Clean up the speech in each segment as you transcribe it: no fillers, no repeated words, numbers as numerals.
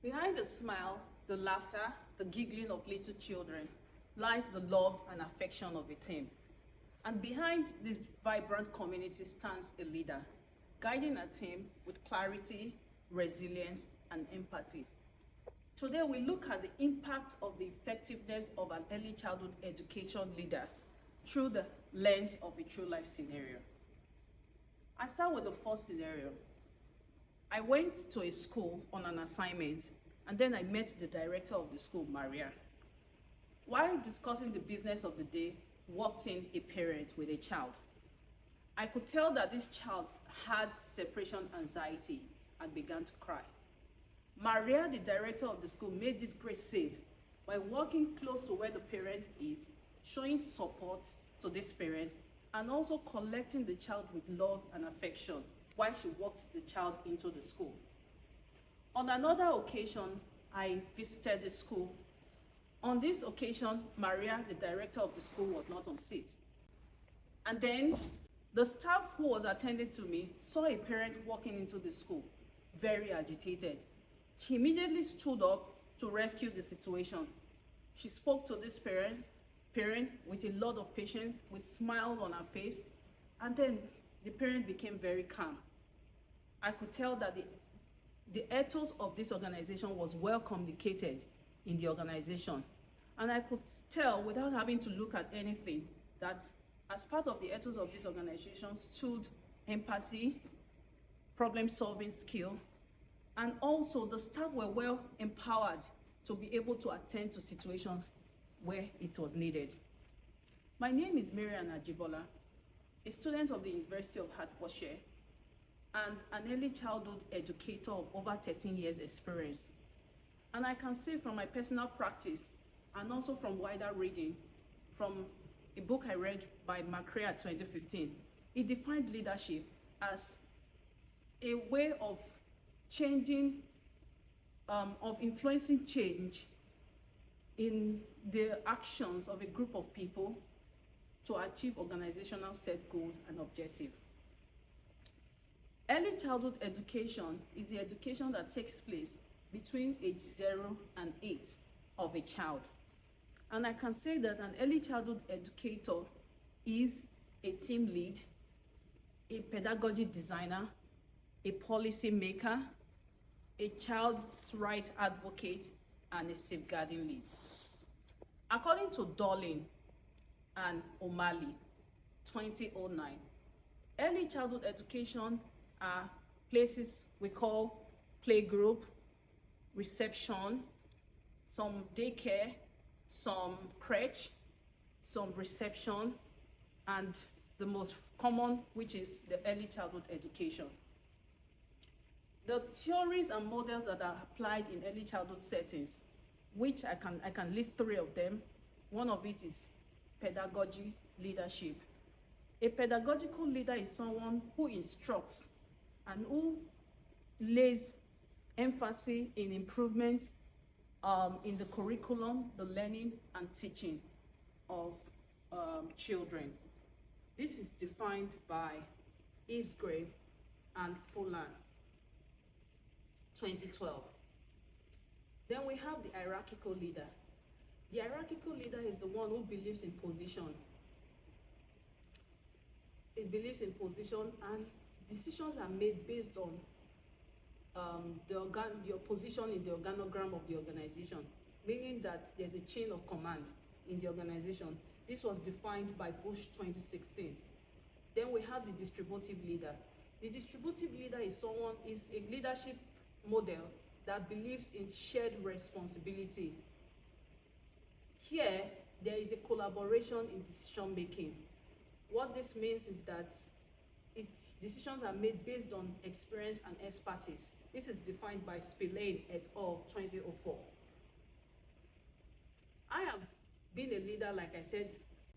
Behind the smile, the laughter, the giggling of little children lies the love and affection of a team. And behind this vibrant community stands a leader, guiding a team with clarity, resilience, and empathy. Today, we look at the impact of the effectiveness of an early childhood education leader through the lens of a true life scenario. I start with the first scenario. I went to a school on an assignment, and then I met the director of the school, Maria. While discussing the business of the day, walked in a parent with a child. I could tell that this child had separation anxiety and began to cry. Maria, the director of the school, made this great save by walking close to where the parent is, showing support to this parent, and also collecting the child with love and affection while she walked the child into the school. On another occasion, I visited the school. On this occasion, Maria, the director of the school, was not on seat. And then the staff who was attending to me saw a parent walking into the school, very agitated. She immediately stood up to rescue the situation. She spoke to this parent with a lot of patience, with a smile on her face, and then the parent became very calm. I could tell that the ethos of this organization was well communicated in the organization. And I could tell, without having to look at anything, that as part of the ethos of this organization stood empathy, problem-solving skill, and also the staff were well empowered to be able to attend to situations where it was needed. My name is Marian Ajibola, a student of the University of Hertfordshire, and an early childhood educator of over 13 years experience. And I can say from my personal practice and also from wider reading, from a book I read by McCrea 2015, it defined leadership as a way of changing, of influencing change in the actions of a group of people to achieve organizational set goals and objectives. Early childhood education is the education that takes place between age 0 and 8 of a child. And I can say that an early childhood educator is a team lead, a pedagogy designer, a policy maker, a child's rights advocate, and a safeguarding lead. According to Darling and O'Malley, 2009, early childhood education are places we call playgroup, reception, some daycare, some crèche, some reception, and the most common, which is the early childhood education. The theories and models that are applied in early childhood settings, which I can list 3 of them. One of it is pedagogy leadership. A pedagogical leader is someone who instructs and who lays emphasis in improvement in the curriculum, the learning and teaching of children. This is defined by Eavesgrave and Fuller, 2012. Then we have the hierarchical leader. The hierarchical leader is the one who believes in position. It believes in position, and decisions are made based on your position in the organogram of the organization, meaning that there's a chain of command in the organization. This was defined by Bush 2016. Then we have the distributive leader. The distributive leader is a leadership model that believes in shared responsibility. Here, there is a collaboration in decision making. What this means is that decisions are made based on experience and expertise. This is defined by Spillane et al. 2004. I have been a leader, like I said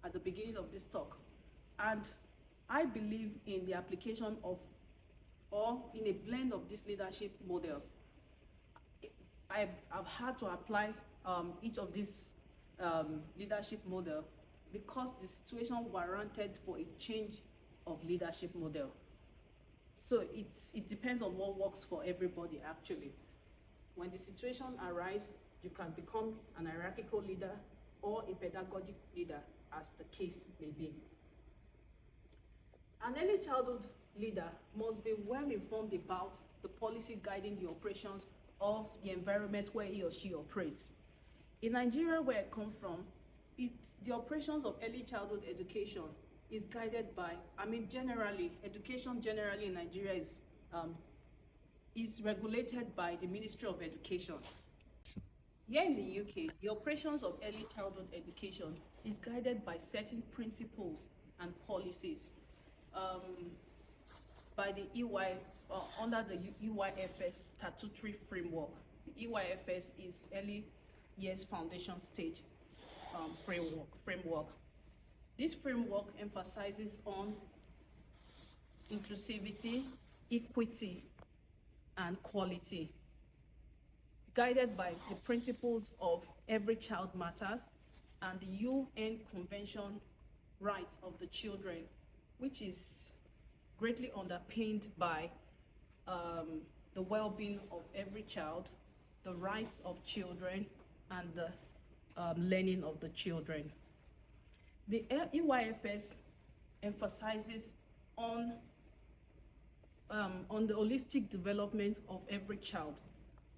at the beginning of this talk, and I believe in the application of, or in a blend of these leadership models. I've had to apply each of these leadership model because the situation warranted for a change of leadership model. So it depends on what works for everybody, actually. When the situation arises, you can become an hierarchical leader or a pedagogic leader, as the case may be. An early childhood leader must be well informed about the policy guiding the operations of the environment where he or she operates. In Nigeria, where I come from, the operations of early childhood education is guided by, generally, education generally in Nigeria is regulated by the Ministry of Education. Here in the UK, the operations of early childhood education is guided by certain principles and policies by the under the EYFS statutory framework. The EYFS is Early Years Foundation Stage framework. This framework emphasizes on inclusivity, equity, and quality, guided by the principles of Every Child Matters and the UN Convention Rights of the Children, which is greatly underpinned by the well-being of every child, the rights of children, and the learning of the children. The EYFS emphasizes on the holistic development of every child,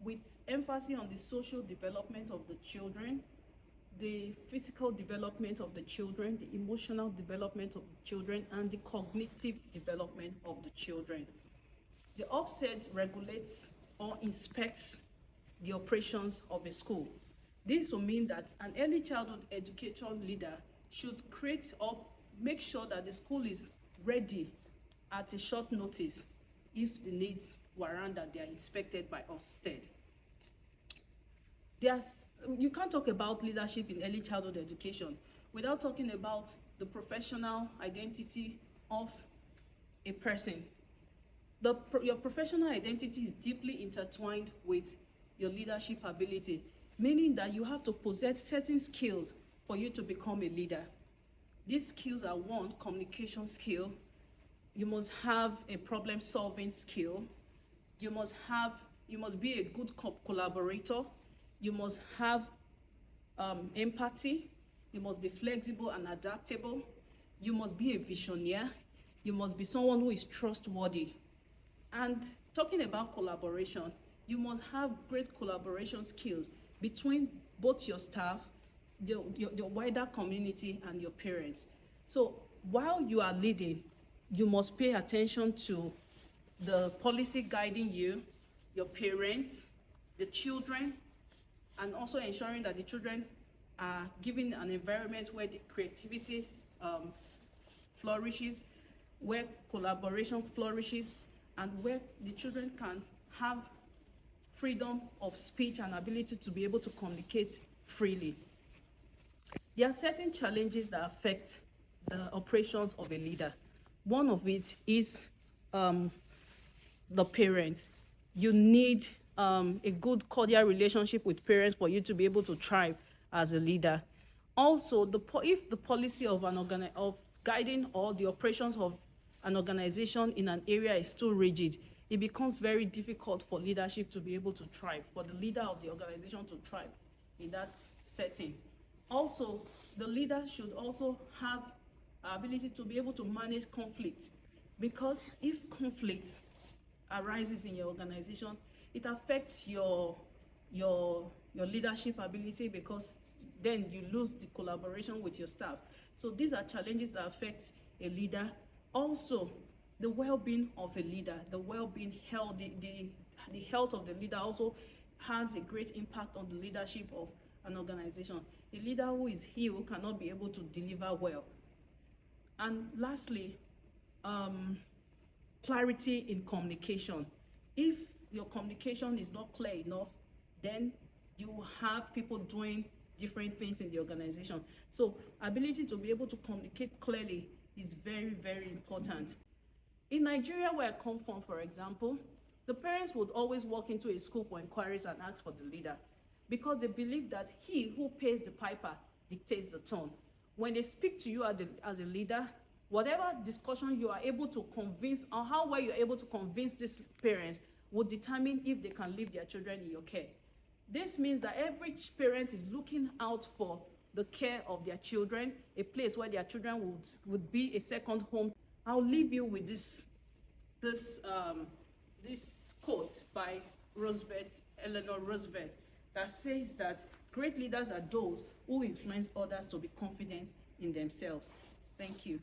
with emphasis on the social development of the children, the physical development of the children, the emotional development of the children, and the cognitive development of the children. The offset regulates or inspects the operations of a school. This will mean that an early childhood education leader should create or make sure that the school is ready at a short notice if the needs warrant that they are inspected by Ofsted. You can't talk about leadership in early childhood education without talking about the professional identity of a person. Your professional identity is deeply intertwined with your leadership ability, meaning that you have to possess certain skills for you to become a leader. These skills are: one, communication skill. You must have a problem-solving skill. You must be a good collaborator. You must have empathy. You must be flexible and adaptable. You must be a visionary. You must be someone who is trustworthy. And talking about collaboration, you must have great collaboration skills between both your staff, your wider community, and your parents. So while you are leading, you must pay attention to the policy guiding you, your parents, the children, and also ensuring that the children are given an environment where the creativity flourishes, where collaboration flourishes, and where the children can have freedom of speech and ability to be able to communicate freely. There are certain challenges that affect the operations of a leader. One of it is the parents. You need a good cordial relationship with parents for you to be able to thrive as a leader. Also, if the policy of guiding or the operations of an organization in an area is too rigid, it becomes very difficult for leadership to be able to thrive, for the leader of the organization to thrive in that setting. Also, the leader should also have ability to be able to manage conflict, because if conflict arises in your organization, it affects your leadership ability, because then you lose the collaboration with your staff. So these are challenges that affect a leader. Also, the well-being of a leader, the well-being health, the health of the leader also has a great impact on the leadership of an organization. A leader who is ill cannot be able to deliver well. And lastly, clarity in communication. If your communication is not clear enough, then you have people doing different things in the organization. So ability to be able to communicate clearly is very, very important. In Nigeria, where I come from, for example, the parents would always walk into a school for inquiries and ask for the leader, because they believe that he who pays the piper dictates the tone. When they speak to you as a leader, whatever discussion you are able to convince, or how well you're able to convince these parents will determine if they can leave their children in your care. This means that every parent is looking out for the care of their children, a place where their children would be a second home. I'll leave you with this quote by Eleanor Roosevelt, that says that great leaders are those who influence others to be confident in themselves. Thank you.